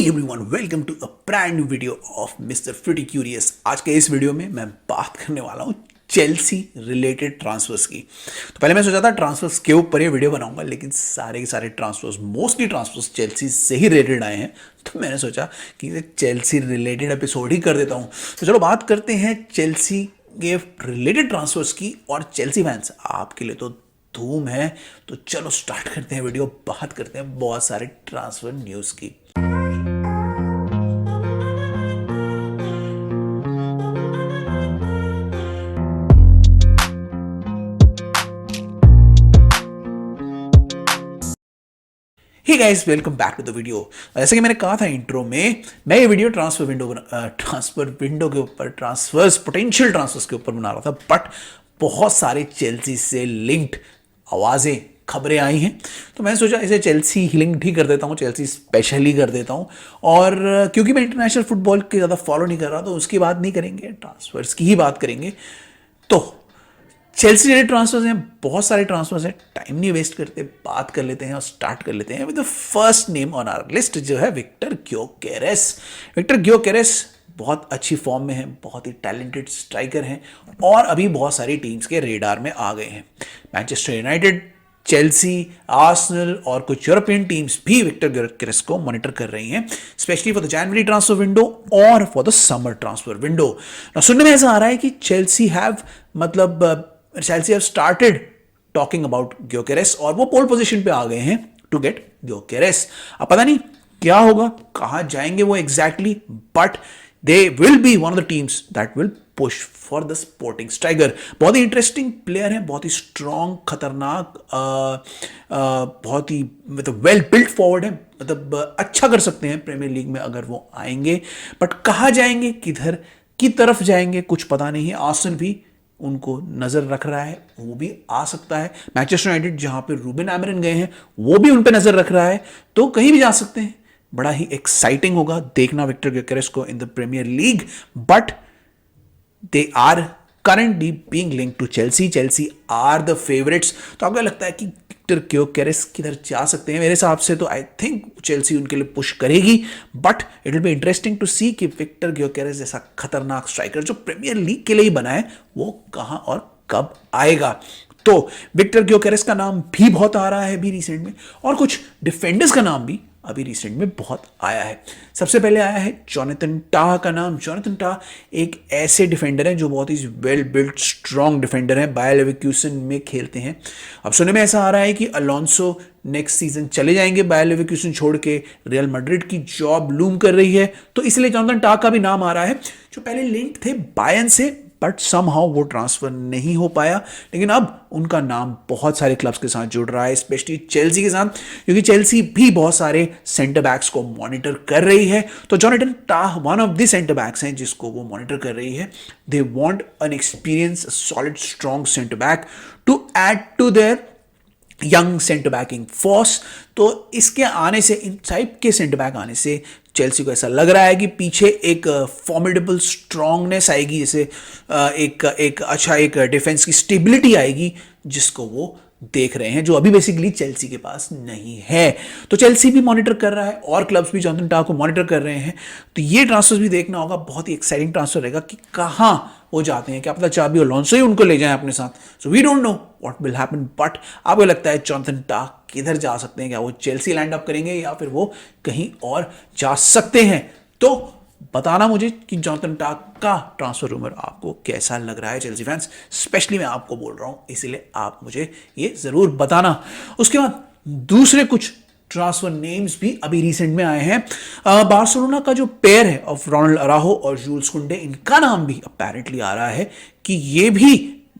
Everyone, welcome to a brand new video of mister Fruity Curious. आज के इस video में मैं बात करने वाला हूँ चेल्सी रिलेटेड ट्रांसफर्स की। तो पहले मैं सोचा था ट्रांसफर्स के ऊपर ये वीडियो बनाऊंगा, लेकिन सारे के सारे ट्रांसफर्स, मोस्टली ट्रांसफर्स चेल्सी से ही रिलेटेड आए हैं, तो मैंने सोचा कि ये चेल्सी रिलेटेड एपिसोड ही कर देता हूँ। तो चलो बात करते हैं चेल्सी के रिलेटेड ट्रांसफर्स की। और चेल्सी फैंस, आपके लिए तो धूम है, तो चलो स्टार्ट करते हैं वीडियो। बात करते हैं बहुत सारे ट्रांसफर न्यूज़ की। Hey guys, welcome back to the video. जैसे कि मैंने कहा था इंट्रो में, मैं ये वीडियो ट्रांसफर विंडो के ऊपर, ट्रांसफर्स, पोटेंशियल ट्रांसफर्स के ऊपर बना रहा था, बट बहुत सारे चेल्सी से लिंक्ड आवाज़ें, खबरें आई हैं, तो मैंने सोचा इसे चेल्सी लिंक्ड ही कर देता हूँ, चेल्सी स्पेशल ही कर देता हूँ। और क्योंकि मैं इंटरनेशनल फुटबॉल की ज़्यादा फॉलो नहीं कर रहा, तो उसकी बात नहीं करेंगे, ट्रांसफर्स की ही बात करेंगे। तो चेल्सी रिलेटेड ट्रांसफर्स हैं, बहुत सारे ट्रांसफर्स हैं, टाइम नहीं वेस्ट करते, बात कर लेते हैं और स्टार्ट कर लेते हैं with the first name on our list, जो है विक्टर ग्योकेरेस। विक्टर ग्योकेरेस बहुत अच्छी फॉर्म में है, बहुत ही टैलेंटेड स्ट्राइकर हैं और अभी बहुत सारी टीम्स के रेडार में आ गए हैं। मैनचेस्टर यूनाइटेड, चेल्सी, आर्सेनल और कुछ यूरोपियन टीम्स भी विक्टर ग्योकेरेस को मॉनिटर कर रही हैं, specially for the January transfer window और for the summer transfer window. सुनने में ऐसा आ रहा है कि Chelsea have started talking about Gyokeres और वो पोल पोजीशन पे आ गए हैं टू गेट ग्योकेरेस। अब पता नहीं क्या होगा, कहां जाएंगे वो exactly, but they will be one of the teams that will push for the sporting striker. बहुत ही इंटरेस्टिंग प्लेयर है, बहुत ही स्ट्रॉन्ग, खतरनाक, बहुत ही मतलब वेल बिल्ट फॉरवर्ड है, मतलब अच्छा कर सकते हैं प्रीमियर लीग में अगर वो आएंगे। बट कहाँ जाएंगे, किधर की तरफ जाएंगे, कुछ पता नहीं है। आर्सेनल भी उनको नजर रख रहा है, वो भी आ सकता है। मैनचेस्टर यूनाइटेड, जहां पे रूबेन आमोरिम गए हैं, वो भी उन पे नजर रख रहा है, तो कहीं भी जा सकते हैं। बड़ा ही एक्साइटिंग होगा देखना विक्टर ग्योकेरेस को in the Premier League, but they are currently being linked to Chelsea. Chelsea are the favorites. तो आपको लगता है कि विक्टर ग्योकेरेस किधर जा सकते हैं? मेरे हिसाब से तो आई थिंक चेल्सी उनके लिए पुश करेगी, but it will be interesting to see कि विक्टर ग्योकेरेस जैसा खतरनाक स्ट्राइकर जो प्रीमियर लीग के लिए ही बना है, वो कहां और कब आएगा। तो विक्टर ग्योकेरेस का नाम भी बहुत आ रहा है अभी रिसेंट में, और कुछ डिफेंडर्स का नाम भी अभी रिसेंट में बहुत आया है। सबसे पहले आया है जोनाथन टाह का नाम। जोनाथन टाह एक ऐसे डिफेंडर हैं जो बहुत ही वेल बिल्ट, स्ट्रॉन्ग डिफेंडर हैं, बायर लेवरकुसेन में खेलते हैं। अब सुनने में ऐसा आ रहा है कि अलोंसो नेक्स्ट सीजन चले जाएंगे बायर लेवरकुसेन छोड़ के, रियल मैड्रिड की जॉब लूम कर रही है, तो इसलिए जोनाथन टाह का भी नाम आ रहा है, जो पहले लिंक थे बायर्न से, बट समहाउ वो ट्रांसफर नहीं हो पाया। लेकिन अब उनका नाम बहुत सारे क्लब्स के साथ जुड़ रहा है, स्पेशली चेल्सी के साथ, क्योंकि चेल्सी भी बहुत सारे सेंटर बैक्स को मॉनिटर कर रही है। तो Jonathan Tah one of the centre backs हैं जिसको वो मॉनिटर कर रही है। They want an experience, solid, strong centre back to add to their young centre backing force. तो इसके आने से, इन टाइप के सेंटर बैक आने से चेल्सी को ऐसा लग रहा है कि पीछे एक फॉर्मिडेबल स्ट्रांगनेस आएगी, जैसे एक डिफेंस की स्टेबिलिटी आएगी, जिसको वो देख रहे हैं, जो अभी बेसिकली चेल्सी के पास नहीं है। तो चेल्सी भी मॉनिटर कर रहा है और क्लब्स भी जोनाथन टाह को मॉनिटर कर रहे हैं। तो ये ट्रांसफर भी देखना होगा, बहुत ही एक्साइटिंग ट्रांसफर रहेगा कि कहाँ वो जाते हैं, क्या पता चाबी अलोंसो ही उनको ले जाए अपने साथ। So we don't know what will happen, but आपको लगता है जोनाथन टाह किधर जा सकते हैं? क्या वो चेल्सी लैंड अप करेंगे या फिर वो कहीं और जा सकते हैं? तो बताना मुझे कि जोनाथन टाह का ट्रांसफर रूमर आपको कैसा लग रहा है चेल्सी फैंस। स्पेशली मैं आपको बोल रहा हूं, इसीलिए आप मुझे ये जरूर बताना। उसके बाद दूसरे कुछ ट्रांसफर नेम्स भी अभी रिसेंट में आए हैं। बार्सिलोना का जो पेयर है ऑफ रोनाल्ड अराहो और जूल्स कुंडे, इनका नाम भी अपेरेंटली आ रहा है कि ये भी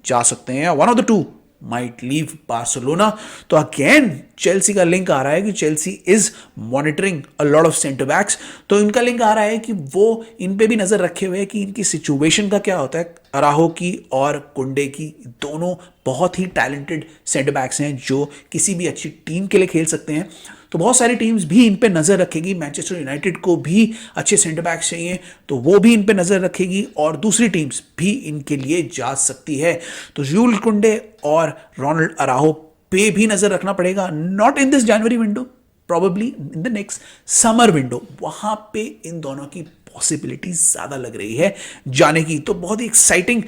जा सकते हैं, one of the two might leave Barcelona. तो अगेन चेल्सी का लिंक आ रहा है कि Chelsea is monitoring a lot of centre backs. तो इनका लिंक आ रहा है कि वो इन पे भी नजर रखे हुए हैं कि इनकी सिचुएशन का क्या होता है। अराहो की और कुंडे की, दोनों बहुत ही टैलेंटेड सेंटर बैक्स हैं जो किसी भी अच्छी टीम के लिए खेल सकते हैं। तो बहुत सारी टीम्स भी इन पे नजर रखेगी। मैनचेस्टर यूनाइटेड को भी अच्छे सेंटर बैक्स चाहिए, तो वो भी इन पे नजर रखेगी और दूसरी टीम्स भी इनके लिए जा सकती है। तो जूल कुंडे और रोनाल्ड अराहो पे भी नजर रखना पड़ेगा, not in this January window, probably in the next summer window, वहां पे इन दोनों की पॉसिबिलिटी ज़्यादा लग रही है जाने की। तो बहुत ही एक्साइटिंग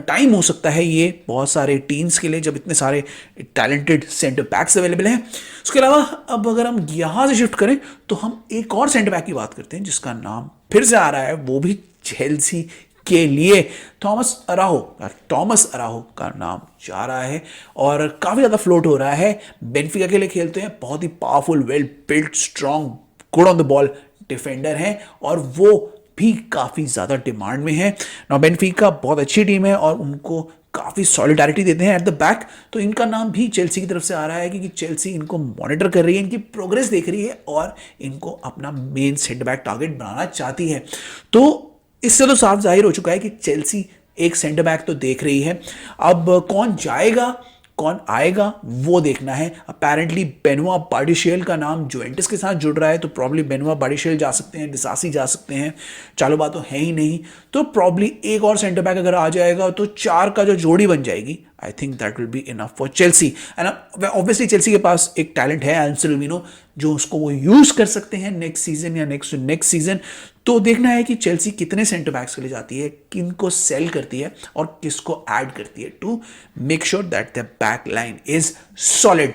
टाइम हो सकता है ये बहुत सारे टीम्स के लिए, जब इतने सारे टैलेंटेड सेंटर बैक्स अवेलेबल हैं। उसके अलावा अब अगर हम यहाँ से शिफ्ट करें तो हम एक और सेंटर बैक की बात करते हैं जिसका नाम फिर से आ रहा है, वो भी चेल्सी के लिए थॉमस अराहो का नाम जा रहा है और काफ़ी ज़्यादा फ्लोट हो रहा है। बेनफिका के लिए खेलते हैं, बहुत ही powerful, well built, strong, good on the ball defender हैं और वो भी काफ़ी ज़्यादा डिमांड में है। ना बेनफिका बहुत अच्छी टीम है और उनको काफ़ी सॉलिडारिटी देते हैं एट द बैक, तो इनका नाम भी चेल्सी की तरफ से आ रहा है क्योंकि चेल्सी इनको मॉनिटर कर रही है, इनकी प्रोग्रेस देख रही है और इनको अपना मेन सेंटर बैक टारगेट बनाना चाहती है। तो इससे तो साफ जाहिर हो चुका है कि चेल्सी एक सेंटर बैक तो देख रही है। अब कौन जाएगा कौन आएगा वो देखना है। अपेरेंटली बेनुआ बार्डिशेल का नाम जुवेंटस के साथ जुड़ रहा है, तो प्रॉब्ली बेनुआ बार्डिशेल जा सकते हैं, डिसासी जा सकते हैं, चालूबा तो है ही नहीं, तो प्रॉब्ली एक और सेंटर बैक अगर आ जाएगा तो 4 का जो जोड़ी बन जाएगी, I think that will be enough for Chelsea. And obviously Chelsea के पास एक टैलेंट है एंसेलो, जो उसको वो यूज कर सकते हैं नेक्स्ट सीजन या नेक्स्ट सीजन। तो देखना है कि चेल्सी कितने सेंटर बैक्स के लिए जाती है, किनको सेल करती है और किसको ऐड करती है to make sure that the back line is solid.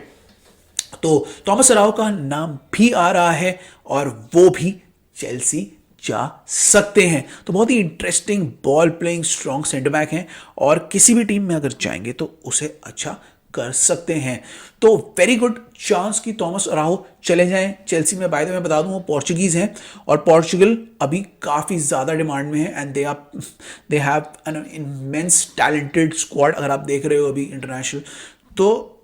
तो थॉमस अराओ का नाम भी आ रहा है और वो भी चेल्सी जा सकते हैं। तो बहुत ही interesting ball playing strong centre back हैं और किसी भी टीम में अगर जाएंगे तो उसे अच्छा कर सकते हैं। तो वेरी गुड चांस कि थॉमस अराहो चले जाएं चेल्सी में। बाय द वे मैं बता दूं वो पोर्चुगीज हैं और पोर्चुगल अभी काफ़ी ज़्यादा डिमांड में है and they have an immense talented squad. अगर आप देख रहे हो अभी इंटरनेशनल, तो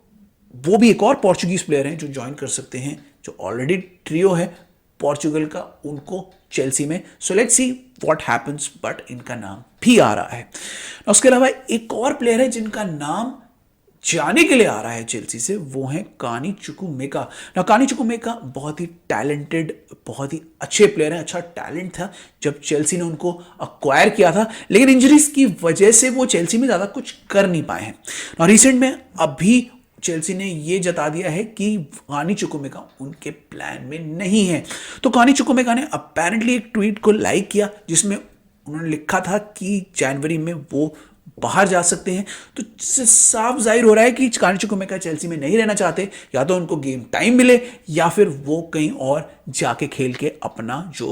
वो भी एक और पोर्चुगीज प्लेयर हैं जो ज्वाइन कर सकते हैं, जो ऑलरेडी ट्रियो है पोर्चुगल का उनको चेल्सी में। So let's see what happens, but इनका नाम भी आ रहा है। उसके अलावा एक और प्लेयर है जिनका नाम जाने के लिए आ रहा है चेल्सी से, वो है कानी चुकुमेका। ना कानी चुकुमेका बहुत ही टैलेंटेड, बहुत ही अच्छे प्लेयर हैं, अच्छा टैलेंट था जब चेल्सी ने उनको अक्वायर किया था, लेकिन इंजरीज की वजह से वो चेल्सी में ज़्यादा कुछ कर नहीं पाए हैं। और रिसेंट में अभी चेल्सी ने ये जता दिया है कि कानी चुकुमेका उनके प्लान में नहीं है। तो कानी चुकुमेका ने अपेरेंटली एक ट्वीट को लाइक किया जिसमें उन्होंने लिखा था कि जनवरी में वो बाहर जा सकते हैं। तो साफ जाहिर हो रहा है कि कानी चुकुमेका चेल्सी में नहीं रहना चाहते, या तो उनको गेम टाइम मिले या फिर वो कहीं और जाके खेल के अपना जो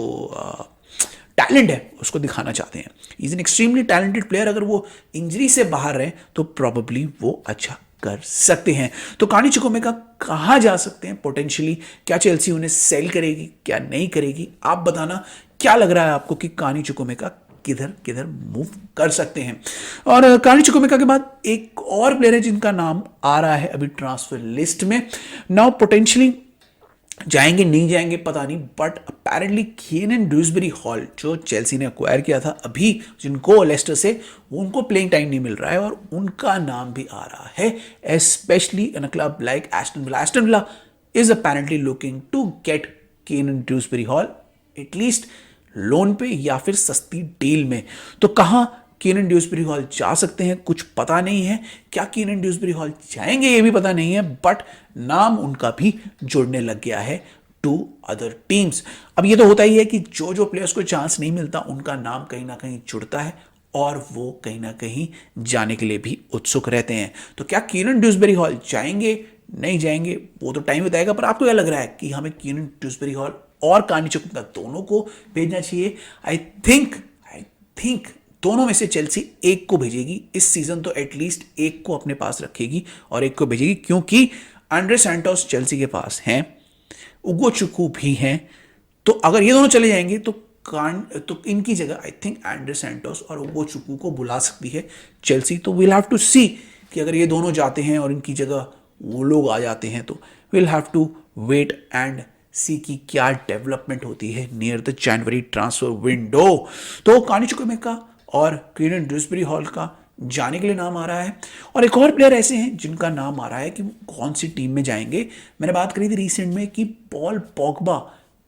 टैलेंट है उसको दिखाना चाहते हैं। Is an extremely talented player, अगर वो इंजरी से बाहर रहे तो प्रॉबेबली वो अच्छा कर सकते हैं। तो कानी चुकुमेका कहाँ जा सकते हैं पोटेंशियली, क्या चेल्सी उन्हें सेल करेगी क्या नहीं करेगी, आप बताना क्या लग रहा है आपको कि कानी चुकुमेका किधर किधर मूव कर सकते हैं। और कानी चुकुमेका के बाद एक और प्लेयर है जिनका नाम आ रहा है अभी ट्रांसफर लिस्ट में। नाउ पोटेंशियली जाएंगे नहीं जाएंगे पता नहीं, बट अपेरेंटली कीनन ड्यूसबरी हॉल जो चेल्सी ने अक्वायर किया था अभी, जिनको लेस्टर से, उनको प्लेइंग टाइम नहीं मिल रहा है और उनका नाम भी आ रहा है, specially in a club like Aston Villa. Aston Villa is apparently looking to get Kiernan Dewsbury Hall at least loan पे या फिर सस्ती डील में। तो कहाँ कीनन ड्यूसबरी हॉल जा सकते हैं कुछ पता नहीं है, क्या कीनन ड्यूसबरी हॉल जाएंगे ये भी पता नहीं है, बट नाम उनका भी जुड़ने लग गया है टू अदर टीम्स। अब ये तो होता ही है कि जो जो प्लेयर्स को चांस नहीं मिलता उनका नाम कहीं ना कहीं जुड़ता है और वो कहीं ना कहीं जाने के लिए भी उत्सुक रहते हैं। तो क्या कीनन ड्यूसबरी हॉल जाएंगे नहीं जाएंगे वो तो टाइम बताएगा, पर आपको क्या लग रहा है कि हमें कीनन ड्यूसबरी हॉल और कानी चुकुमेका दोनों को भेजना चाहिए? आई थिंक दोनों में से चेल्सी एक को भेजेगी इस सीजन, तो एटलीस्ट एक को अपने पास रखेगी और एक को भेजेगी, क्योंकि एंड्रे सैंटोस चेल्सी के पास हैं, उगो चुकू भी हैं। तो अगर ये दोनों चले जाएंगे तो इनकी जगह आई थिंक एंड्रे सैंटोस और उगो चुकू को बुला सकती है चेल्सी। तो वील हैव टू सी कि अगर ये दोनों जाते हैं और इनकी जगह वो लोग आ जाते हैं तो we'll have to wait and see की क्या डेवलपमेंट होती है near the January transfer window. तो कानी चुकुमेका और कीनन ड्यूसबरी हॉल का जाने के लिए नाम आ रहा है। और एक और प्लेयर ऐसे हैं जिनका नाम आ रहा है कि वो कौन सी टीम में जाएंगे। मैंने बात करी थी रिसेंट में कि पॉल पोग्बा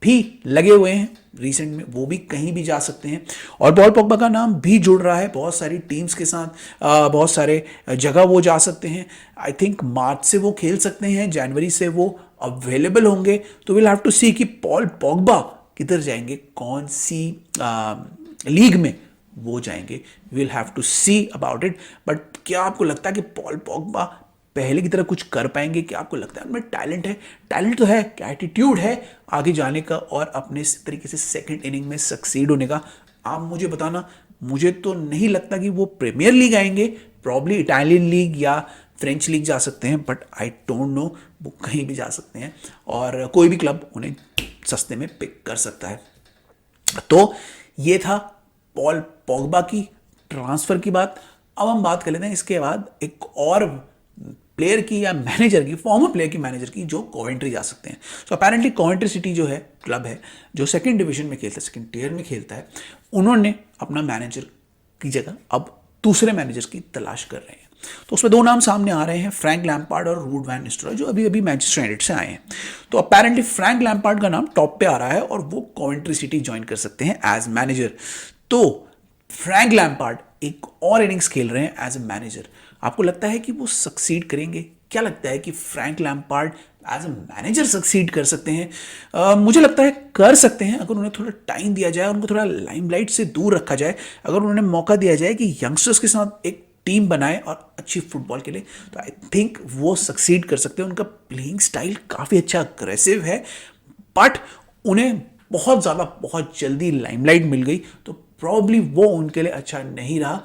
भी लगे हुए हैं रिसेंट में, वो भी कहीं भी जा सकते हैं और पॉल पोग्बा का नाम भी जुड़ रहा है बहुत सारी टीम्स के साथ, बहुत सारे जगह वो जा सकते हैं। आई थिंक मार्च से वो खेल सकते हैं, जनवरी से वो अवेलेबल होंगे तो विल हैव टू सी कि पॉल पॉगबा किधर जाएंगे, कौन सी लीग में वो जाएंगे, will have to see about it. But क्या आपको लगता है कि पॉल पॉगबा पहले की तरह कुछ कर पाएंगे? क्या आपको लगता है उनमें टैलेंट है? टैलेंट तो है, एटीट्यूड है आगे जाने का और अपने तरीके से सेकंड इनिंग में सक्सीड होने का? आप मुझे बताना। मुझे तो नहीं लगता कि वो प्रीमियर लीग आएंगे, प्रॉब्ली इटालियन लीग या फ्रेंच लीग जा सकते हैं, बट आई डोंट नो, वो कहीं भी जा सकते हैं और कोई भी क्लब उन्हें सस्ते में पिक कर सकता है। तो ये था पॉल पॉगबा की ट्रांसफर की बात। अब हम बात कर लेते हैं इसके बाद एक और प्लेयर की या मैनेजर की, फॉर्मर प्लेयर की, मैनेजर की, जो कोवेंट्री जा सकते हैं। सो अपेरेंटली कोवेंट्री सिटी जो है क्लब है जो सेकंड डिवीजन में खेलता है, सेकंड टियर में खेलता है, उन्होंने अपना मैनेजर की जगह अब दूसरे मैनेजर की तलाश कर रहे हैं। तो उसमें दो नाम सामने आ रहे हैं, फ्रैंक लैम्पार्ड और रूड वैन निस्telrooy, जो अभी अभी मैनचेस्टर यूनाइटेड से आए हैं। तो अपेरेंटली फ्रैंक लैम्पार्ड का नाम टॉप पे आ रहा है और वो कोवेंट्री सिटी ज्वाइन कर सकते हैं एज मैनेजर। तो फ्रैंक लैम्पार्ड एक और इनिंग्स खेल रहे हैं एज ए मैनेजर। आपको लगता है कि वो सक्सीड करेंगे? क्या लगता है कि Frank Lampard as a manager succeed कर सकते हैं? मुझे लगता है कर सकते हैं, अगर उन्हें थोड़ा टाइम दिया जाए, उनको थोड़ा लाइमलाइट से दूर रखा जाए, अगर उन्हें मौका दिया जाए कि यंगस्टर्स के साथ एक टीम बनाए और अच्छी फुटबॉल के लिए, तो आई थिंक वो सक्सीड कर सकते हैं। उनका प्लेइंग स्टाइल काफ़ी अच्छा अग्रेसिव है, बट उन्हें बहुत जल्दी लाइमलाइट मिल गई तो प्रॉब्ली वो उनके लिए अच्छा नहीं रहा।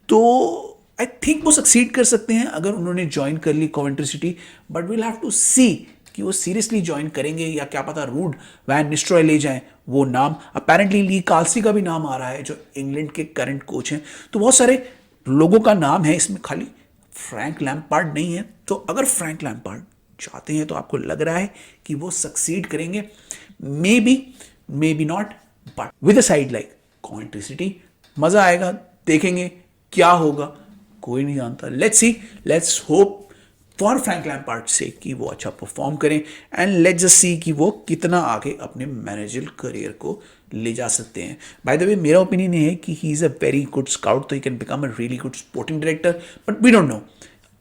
तो आई थिंक वो सक्सीड कर सकते हैं अगर उन्होंने ज्वाइन कर ली Coventry City, but will have to see कि वो सीरियसली ज्वाइन करेंगे या क्या पता रूड वैन निस्telrooy ले जाएं वो नाम। अपेरेंटली ली कार्सी का भी नाम आ रहा है जो इंग्लैंड के करंट कोच हैं। तो बहुत सारे लोगों का नाम है इसमें, खाली फ्रैंक लैम्पार्ड नहीं है। तो अगर फ्रैंक लैम्पार्ड चाहते हैं तो आपको लग रहा है कि वो सक्सीड करेंगे? May be not, but with a side like Coventry city मजा आएगा। देखेंगे क्या होगा, कोई नहीं जानता। Let's hope for Frank Lampard से कि वो अच्छा परफॉर्म करें एंड लेट्स जस्ट सी कि वो कितना आगे अपने मैनेजर करियर को ले जा सकते हैं। बाय द वे मेरा ओपिनियन ये है कि he is a very good scout, तो he can become a really good sporting director, but we don't know.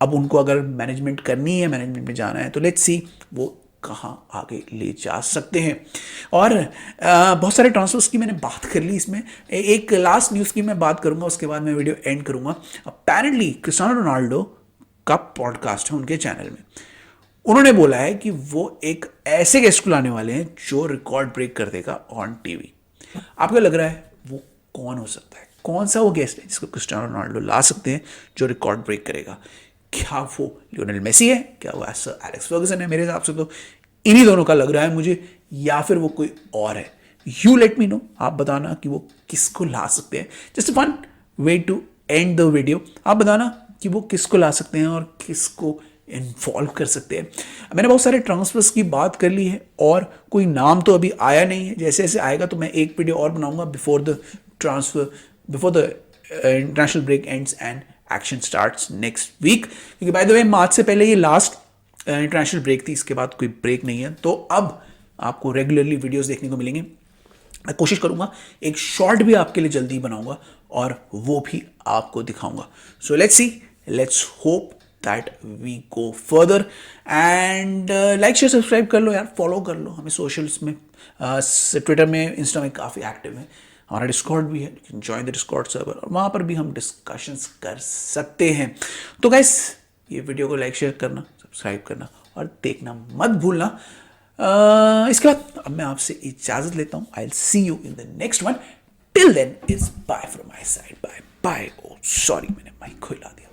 अब उनको अगर मैनेजमेंट करनी है, मैनेजमेंट में जाना है, तो लेट्स सी वो कहाँ आगे ले जा सकते हैं। और बहुत सारे ट्रांसफर्स की मैंने बात कर ली। इसमें एक लास्ट न्यूज़ की मैं बात करूंगा, उसके बाद मैं वीडियो एंड करूंगा। अपेरेंटली क्रिस्टियानो रोनाल्डो का पॉडकास्ट है उनके चैनल में, उन्होंने बोला है कि वो एक ऐसे गेस्ट को लाने वाले हैं जो रिकॉर्ड ब्रेक कर देगा ऑन टीवी। आपको लग रहा है वो कौन हो सकता है? कौन सा वो गेस्ट है जिसको क्रिस्टियानो रोनाल्डो ला सकते हैं जो रिकॉर्ड ब्रेक करेगा? क्या वो लियोनेल मेसी है? क्या वो सर एलेक्स फर्गसन है? मेरे हिसाब से तो इन्हीं दोनों का लग रहा है मुझे, या फिर वो कोई और है। यू लेट मी नो, आप बताना कि वो किसको ला सकते हैं। Just fun way to end the video. आप बताना कि वो किसको ला सकते हैं और किसको इन्वॉल्व कर सकते हैं। मैंने बहुत सारे ट्रांसफर्स की बात कर ली है और कोई नाम तो अभी आया नहीं है। जैसे जैसे आएगा तो मैं एक वीडियो और बनाऊंगा before the international break ends and action starts next week, क्योंकि बाय द वे मार्च से पहले ये लास्ट इंटरनेशनल ब्रेक थी, इसके बाद कोई ब्रेक नहीं है। तो अब आपको रेगुलरली वीडियोस देखने को मिलेंगे। मैं कोशिश करूंगा एक शॉर्ट भी आपके लिए जल्दी बनाऊंगा और वो भी आपको दिखाऊंगा। So let's hope that we go further and like share subscribe कर लो यार, फॉलो कर लो हमें सोशल्स में, ट्विटर में, इंस्टा में काफ़ी एक्टिव है। हमारा डिस्कॉर्ड भी है, you can join the Discord server, और वहाँ पर भी हम डिस्कशंस कर सकते हैं। तो गाइस ये वीडियो को लाइक शेयर करना, सब्सक्राइब करना और देखना मत भूलना। इसके बाद अब मैं आपसे इजाजत लेता हूँ। I will see you in the next one. Till then is bye from my side. Bye bye. Oh sorry, मैंने माइक को हिला दिया।